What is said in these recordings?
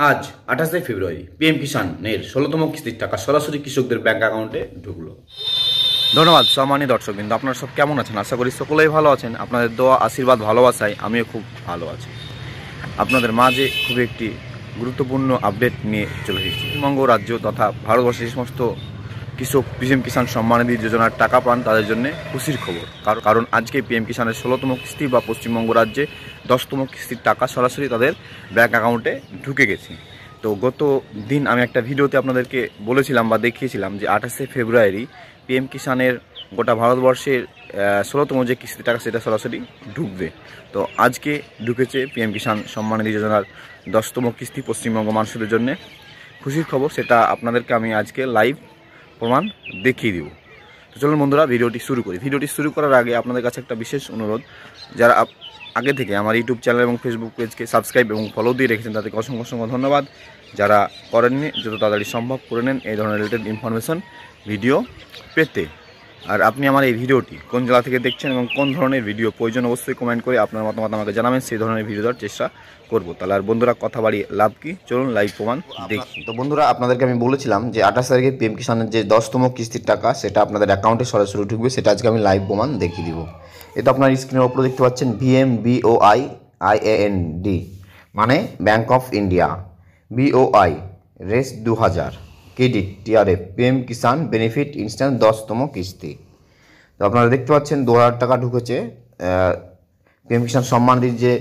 আজ 28 ফেব্রুয়ারি পিএম কিষানের 16তম কিস্তির টাকা সরাসরি কৃষকদের ব্যাংক অ্যাকাউন্টে ঢুকলো। ধন্যবাদ সম্মানীয় দর্শকবৃন্দ, আপনারা সব কেমন আছেন? আশা করি সকলেই ভালো আছেন। আপনাদের দোয়া, আশীর্বাদ, ভালোবাসায় আমিও খুব ভালো আছি। আপনাদের মাঝে খুব একটি গুরুত্বপূর্ণ আপডেট নিয়ে চলে এসেছি। পশ্চিমবঙ্গ রাজ্য তথা ভারতবর্ষের যে সমস্ত কৃষক পিএম কিষাণ সম্মানিধি যোজনার টাকা পান তাদের জন্য খুশির খবর, কারণ আজকে পিএম কিষানের 16তম কিস্তি বা পশ্চিমবঙ্গ রাজ্যে 10তম কিস্তির টাকা সরাসরি তাদের ব্যাংক অ্যাকাউন্টে ঢুকে গেছে। তো গত দিন আমি একটা ভিডিওতে আপনাদেরকে বলেছিলাম বা দেখিয়েছিলাম যে 28 ফেব্রুয়ারি পিএম কিষানের গোটা ভারতবর্ষের 16তম যে কিস্তির টাকা সেটা সরাসরি ঢুকবে। তো আজকে ঢুকেছে পিএম কিষাণ সম্মানিধি যোজনার 10তম কিস্তি পশ্চিমবঙ্গ মানুষদের জন্য। খুশির খবর, সেটা আপনাদেরকে আমি আজকে লাইভ প্রমাণ দেখিয়ে দিব। তো চলুন বন্ধুরা ভিডিওটি শুরু করি। ভিডিওটি শুরু করার আগে আপনাদের কাছে একটা বিশেষ অনুরোধ, যারা আগে থেকে আমার ইউটিউব চ্যানেল এবং ফেসবুক পেজকে সাবস্ক্রাইব এবং ফলো দিয়ে রেখেছেন তাদেরকে অসংখ্য অসংখ্য ধন্যবাদ। যারা করেননি যত তাড়াতাড়ি সম্ভব করে নেন এই ধরনের রিলেটেড ইনফরমেশন ভিডিও পেতে। আর আপনি আমার এই ভিডিওটি কোন জেলা থেকে দেখছেন এবং কোন ধরনের ভিডিও প্রয়োজন অবশ্যই কমেন্ট করে আপনার মতামত আমাকে জানাবেন, সেই ধরনের ভিডিও দেওয়ার চেষ্টা করব। তাহলে আর বন্ধুরা কথা বাড়িয়ে লাভ কি, চলুন লাইভ প্রমাণ দেখি। তো বন্ধুরা, আপনাদেরকে আমি বলেছিলাম যে 28 তারিখে পিএম কিষানের যে 10তম কিস্তির টাকা সেটা আপনাদের অ্যাকাউন্টে সরাসরি ঢুকবে, সেটা আজকে আমি লাইভ প্রমাণ দেখিয়ে দিব। এটা আপনার স্ক্রিনের উপরে দেখতে পাচ্ছেন BMBOIIAND মানে ব্যাঙ্ক অফ ইন্ডিয়া, BOI রেস 2000 credit TRF PM Kisan benefit instant 10তম কিস্তি। তো আপনারা দেখতে পাচ্ছেন 2000 টাকা ঢুকেছে পিএম কিষাণ সম্মানিধির যে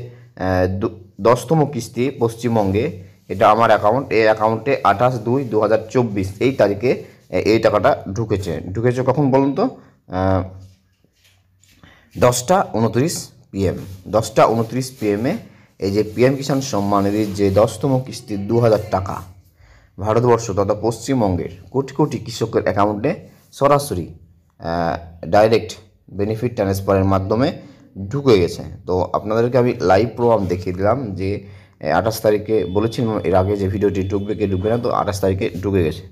10তম কিস্তি পশ্চিমবঙ্গে। এটা আমার অ্যাকাউন্ট, এই অ্যাকাউন্টে 28/2/2024 এই তারিখে এই টাকাটা ঢুকেছে কখন বলুন তো? 10টা 29 PM 10টা 29 PM এই যে পিএম কিষাণ সম্মানিধির যে 10তম কিস্তি 2000 টাকা ভারতবর্ষ তথা পশ্চিমবঙ্গের কোটি কোটি কৃষকের অ্যাকাউন্টে সরাসরি ডাইরেক্ট বেনিফিট ট্রান্সফারের মাধ্যমে ঢুকে গেছে। তো আপনাদেরকে আমি লাইভ প্রমাণ দেখিয়ে দিলাম যে 28 তারিখে বলেছিলাম এর আগে যে ভিডিওটি ঢুকবে কি ঢুকবে না, তো 28 তারিখে ঢুকে গেছে।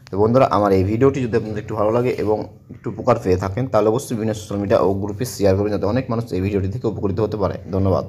তো বন্ধুরা, আমার এই ভিডিওটি যদি আপনাদের একটু ভালো লাগে এবং একটু উপকার পেয়ে থাকেন তাহলে অবশ্যই বিভিন্ন সোশ্যাল মিডিয়া ও গ্রুপে শেয়ার করবেন, যাতে অনেক মানুষ এই ভিডিওটি থেকে উপকৃত হতে পারে। ধন্যবাদ।